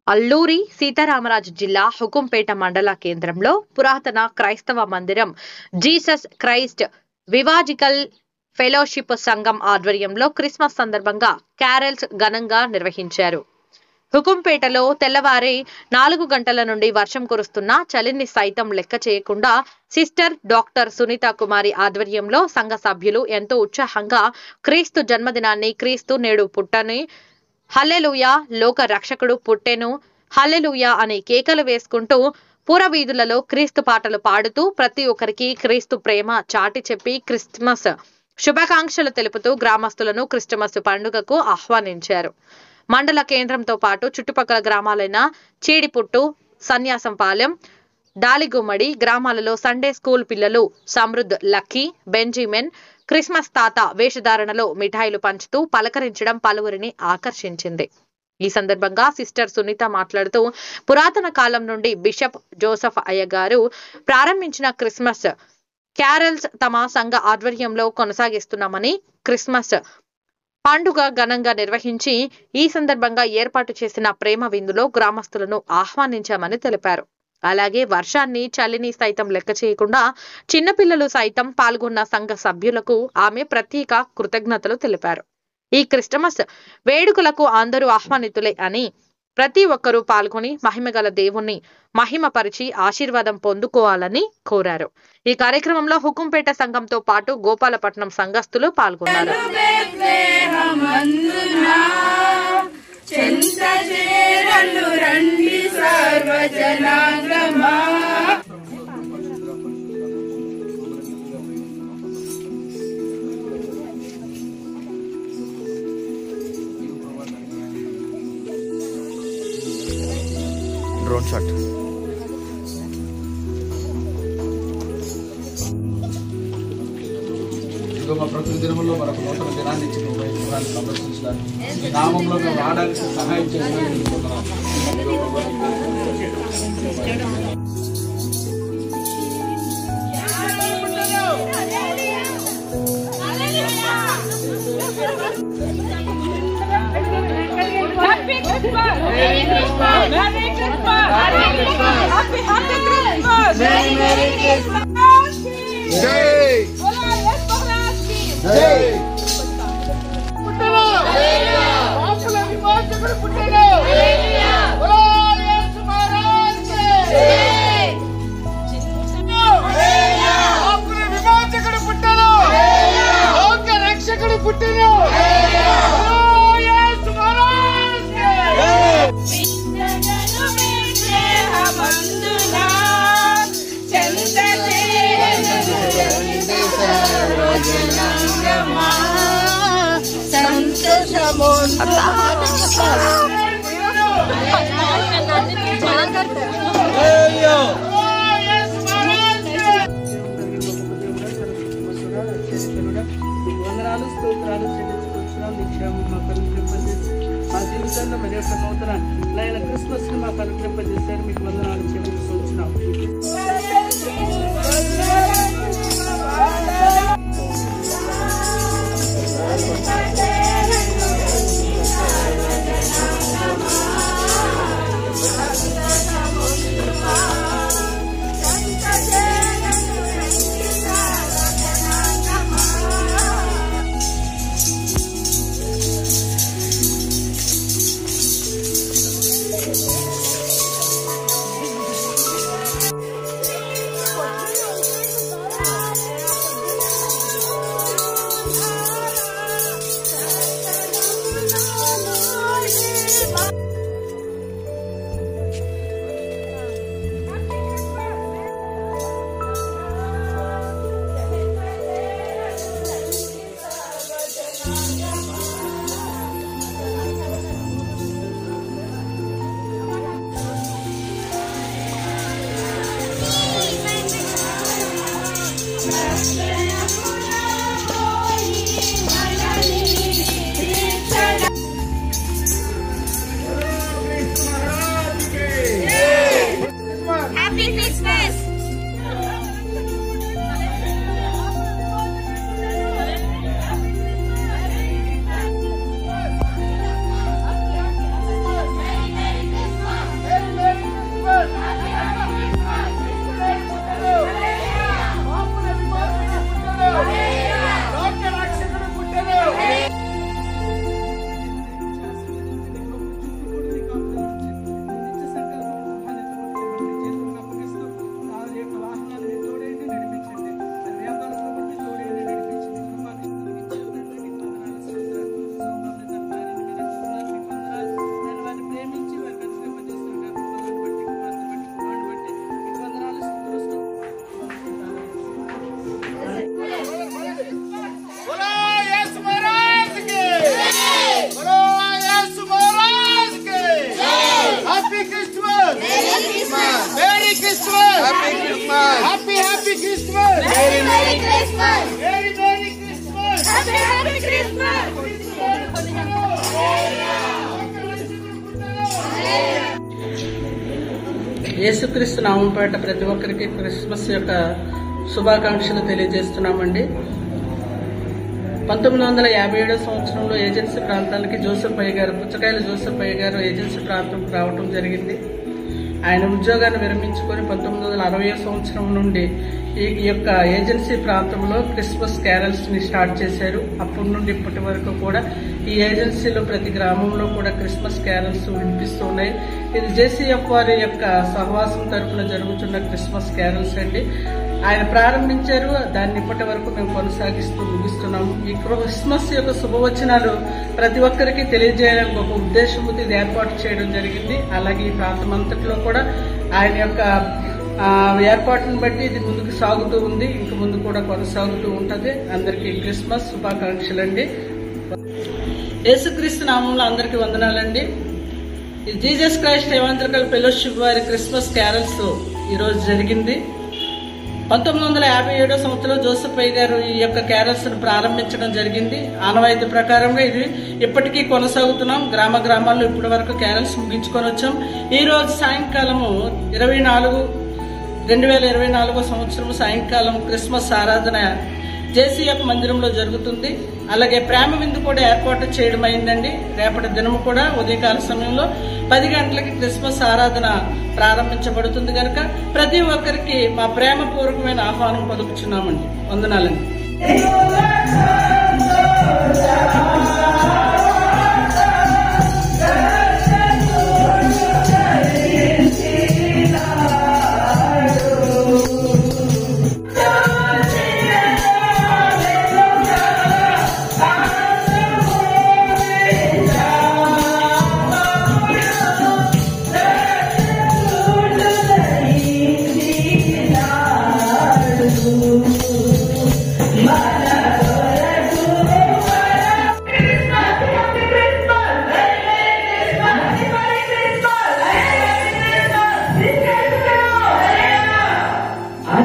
అల్లూరి సీతారామరాజు జిల్లా హుకుంపేట మండల కేంద్రంలో పురాతన క్రైస్తవ మందిరం జీసస్ క్రైస్ట్ వివాజికల్ ఫెలోషిప్ సంఘం ఆధ్వర్యంలో క్రిస్మస్ సందర్భంగా క్యారల్స్ ఘనంగా నిర్వహించారు. హుకుంపేటలో తెల్లవారి 4 గంటల నుండి వర్షం కురుస్తున్నా చలిని సైతం లెక్క చేయకుండా సిస్టర్ డాక్టర్ సునీత కుమారి ఆధ్వర్యంలో సంఘ సభ్యులు ఎంతో ఉత్సాహంగా క్రీస్తు జన్మదినాన్ని క్రీస్తు నేడు పుట్టని హల్లెలూయా లోక రక్షకుడు పుట్టెను హల్లెలూయా అని కేకలు వేసుకుంటూ పురవీధులలో క్రీస్తు పాటలు పాడుతూ ప్రతి ఒక్కరికి క్రీస్తు ప్రేమ చాటి చెప్పి క్రిస్మస్ శుభాకాంక్షలు తెలుపుతూ గ్రామస్తులను క్రిస్మస్ పండుగకు ఆహ్వానించారు. మండల కేంద్రంతో పాటు చుట్టుపక్కల గ్రామాలైన చీడిపుట్టు, సన్యాసంపాలెం, డాలిగుమ్మడి గ్రామాలలో సండే స్కూల్ పిల్లలు సమృద్ధ్, లక్కీ, బెంజిమెన్ క్రిస్మస్ తాత వేషధారణలో మిఠాయిలు పంచుతూ పలకరించడం పలువురిని ఆకర్షించింది. ఈ సందర్భంగా సిస్టర్ సునీత మాట్లాడుతూ పురాతన కాలం నుండి బిషప్ జోసెఫ్ అయ్య గారు ప్రారంభించిన క్రిస్మస్ క్యారల్స్ తమ సంఘ ఆధ్వర్యంలో కొనసాగిస్తున్నామని, క్రిస్మస్ పండుగ ఘనంగా నిర్వహించి ఈ సందర్భంగా ఏర్పాటు చేసిన ప్రేమ విందులో గ్రామస్తులను ఆహ్వానించామని తెలిపారు. అలాగే వర్షాన్ని చలిని సైతం లెక్క చేయకుండా చిన్నపిల్లలు సైతం పాల్గొన్న సంఘ సభ్యులకు ఆమె ప్రత్యేక కృతజ్ఞతలు తెలిపారు. ఈ క్రిస్మస్ వేడుకలకు అందరూ ఆహ్వానితులే అని, ప్రతి ఒక్కరూ పాల్గొని మహిమగల దేవుణ్ణి మహిమపరిచి ఆశీర్వాదం పొందుకోవాలని కోరారు. ఈ కార్యక్రమంలో హుకుంపేట సంఘంతో పాటు గోపాలపట్నం సంఘస్థులు పాల్గొన్నారు. Drone shot. మా ప్రకృతి దినములో మనకు నూతన దినాన్ని ఇచ్చిన వైద్యాన్ని సందర్శించడానికి నామంలో మేము రావడానికి సహాయం చేయాలని Happy Christmas! Merry Christmas! Merry Christmas! Happy Christmas! Merry Christmas! జై జై పుట్టలో హల్లెలూయా పాపుల విమోచకుడు పుట్టలో హల్లెలూయా బోలో యేసు మహారాజ్ జై హల్లెలూయా పాపుల విమోచకుడు పుట్టలో హల్లెలూయా లోక రక్షకుడు పుట్టలో హల్లెలూయా వందనాలు స్తోత్రాలు చెల్లించుకుంటున్నాం. నిక్షేమం మా పరికరింపజేసి మా జీవితంలో మరి యొక్క నూతన నైనా క్రిస్మస్ ని మా పరికరింపజేశారు. మీకు వందనాలు చెల్లించుకుంటున్నాం. Happy happy Christmas. Merry Merry Christmas. Very very Christmas. Happy Happy Christmas. యేసుక్రీస్తు నామం పేట ప్రతి ఒక్కరికి క్రిస్మస్ యొక్క శుభాకాంక్షలు తెలియజేస్తున్నామండి. 1957 సంవత్సరంలో ఏజెన్సీ ప్రాంతానికి జోసెఫ్ అయ్య గారు, పుచ్చకాయల జోసెఫ్ అయ్య గారు ఏజెన్సీ ప్రాంతంకి రావడం జరిగింది. ఆయన ఉద్యోగాన్ని విరమించుకొని 1960 సంవత్సరం నుండి ఈ యొక్క ఏజెన్సీ ప్రాంతంలో క్రిస్మస్ క్యారల్స్ ని స్టార్ట్ చేశారు. అప్పటి నుండి ఇప్పటి వరకు కూడా ఈ ఏజెన్సీలో ప్రతి గ్రామంలో కూడా క్రిస్మస్ క్యారల్స్ వినిపిస్తున్నాయి. ఇది జేసీఎఫ్ వారి యొక్క సహవాసం తరఫున జరుగుతున్న క్రిస్మస్ క్యారల్స్ అండి. ఆయన ప్రారంభించారు, దాన్ని ఇప్పటి వరకు మేము కొనసాగిస్తూ ముగిస్తున్నాము. ఈ క్రిస్మస్ యొక్క శుభవచనాలు ప్రతి ఒక్కరికి తెలియజేయడానికి ఒక ఉద్దేశంతో ఇది ఏర్పాటు చేయడం జరిగింది. అలాగే ఈ ప్రాంతం అంతట్లో కూడా ఆయన యొక్క ఏర్పాటును బట్టి ఇది ముందుకు సాగుతూ ఉంది, ఇంక ముందు కూడా కొనసాగుతూ ఉంటది. అందరికీ క్రిస్మస్ శుభాకాంక్షలండి. యేసుక్రీస్తు నామంలో అందరికీ వందనాలండి. జీసస్ క్రైస్ట్ ఎవాంజలికల్ ఫెలోషిప్ వారి క్రిస్మస్ క్యారల్స్ ఈ రోజు జరిగింది. 1957 సంవత్సరంలో జోసెఫ్ అయ్య గారు ఈ యొక్క క్యారల్స్ ను ప్రారంభించడం జరిగింది. ఆనవాయితీ ప్రకారంగా ఇది ఇప్పటికీ కొనసాగుతున్నాం. గ్రామ గ్రామాల్లో ఇప్పటి వరకు క్యారల్స్ ముగించుకొని వచ్చాం. ఈ రోజు సాయంకాలము 2024 సంవత్సరం సాయంకాలం క్రిస్మస్ ఆరాధన జేసీఎఫ్ మందిరంలో జరుగుతుంది. అలాగే ప్రేమ విందు కూడా ఏర్పాటు చేయడం అయిందండి. రేపటి దినము కూడా ఉదయకాల సమయంలో 10 గంటలకి క్రిస్మస్ ఆరాధన ప్రారంభించబడుతుంది కనుక ప్రతి ఒక్కరికి మా ప్రేమపూర్వకమైన ఆహ్వానం పలుకుచున్నామండి. వందనాలండి.